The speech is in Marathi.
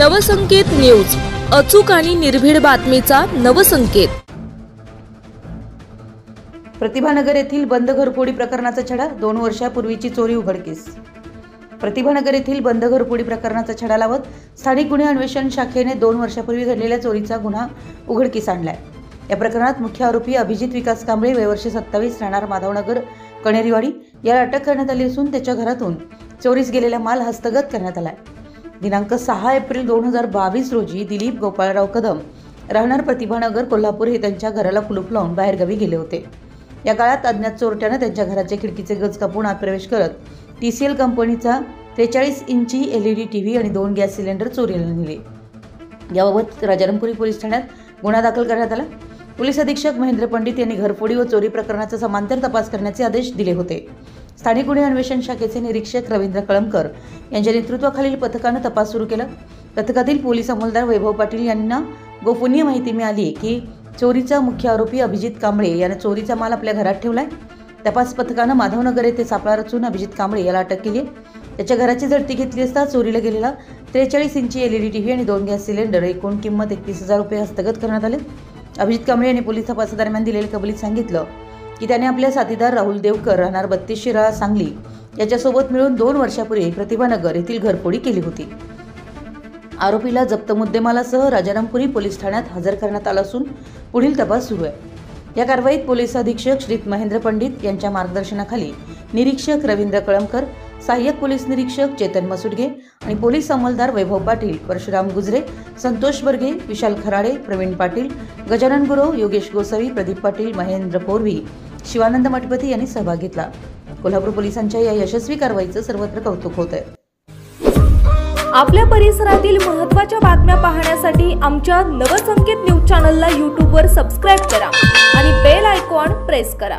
नवसंकेत न्यूज, अचूक आणि निर्भीड बातमीचा नवसंकेत। प्रतिभानगर येथील बंद घरफोडी प्रकरणाचा छडा, 2 वर्षापूर्वीची चोरी उघडकीस। प्रतिभानगर येथील बंद घरफोडी प्रकरणाचा छडा लावत स्थानिक गुन्हे अन्वेषण शाखेने 2 वर्षापूर्वी घडलेल्या चोरीचा गुन्हा उघडकीस आणलाय। या प्रकरणात मुख्य आरोपी अभिजित विकास कांबळे वय वर्ष 27 राहणार माधवनगर कणेरीवाडी याला अटक करण्यात आली असून त्याच्या घरातून चोरीस गेलेला माल हस्तगत करण्यात आलाय। दिनांक 6 एप्रिल 2022 रोजी दिलीप गोपाळराव कदम राहणार प्रतिभानगर कोल्हापूर हे त्यांच्या घराला कुलूप लावून बाहेरगावी गेले होते। या काळात अज्ञात चोरट्याने त्यांच्या घराच्या खिडकीचे गज कापून आत प्रवेश करत TCL कंपनीचा 43 इंची LED टीव्ही आणि 2 गॅस सिलेंडर चोरीला नेले। याबाबत राजारामपुरी पोलीस ठाण्यात गुन्हा दाखल करण्यात आला। पोलीस अधीक्षक महेंद्र पंडित यांनी घरफोडी व चोरी प्रकरणाचा समांतर तपास करण्याचे आदेश दिले होते। स्थानिक गुन्हे अन्वेषण शाखेचे निरीक्षक रवींद्र कळमकर यांच्या नेतृत्वाखालील पथकाने तपास सुरू केला। पथकातील पोलीस अंमलदार वैभव पाटील यांना गोपनीय माहिती मिळाली की चोरीचा मुख्य आरोपी अभिजित कांबळे याने चोरीचा माल आपल्या घरात ठेवलाय। तपास पथकाने माधवनगर येथे सापळा रचून अभिजित कांबळे याला अटक केली। त्याच्या घराची झडती घेतली असता चोरीला गेलेला 43 इंची LED टीव्ही आणि 2 गॅस सिलेंडर एकूण किंमत 31,000 रुपये हस्तगत करण्यात आले। अभिजित कांबळे यांनी पोलीस तपासादरम्यान दिलेल्या कबुलीत सांगितलं की त्याने आपल्या साथीदार राहुल देवकर राहणार 32 शिराळा सांगली याच्यासोबत मिळून 2 वर्षापूर्वी प्रतिभानगर येथील घरफोडी केली होती। आरोपीला जप्त मुद्देमालासह राजारामपुरी पोलीस ठाण्यात हजर करण्यात आला असून पुढील तपास सुरू आहे। या कारवाईत पोलीस अधीक्षक श्री महेंद्र पंडित यांच्या मार्गदर्शनाखाली निरीक्षक रवींद्र कळमकर, सहाय्यक पोलीस निरीक्षक चेतन मसुडगे आणि पोलीस अंमलदार वैभव पाटील, परशुराम गुजरे, संतोष बर्गे, विशाल खराडे, प्रवीण पाटील, गजानन गुरव, योगेश गोसावी, प्रदीप पाटील, महेंद्र पोरवी, शिवानंद मठपती यांनी सहभाग घेतला। कोल्हापूर पोलिसांच्या या यशस्वी कारवाईचं सर्वत्र कौतुक होत आहे। आपल्या परिसरातील महत्त्वाच्या बातम्या पाहण्यासाठी आमच्या नवसंकेत न्यूज चॅनलला YouTube वर सबस्क्राइब करा आणि बेल आयकॉन प्रेस करा।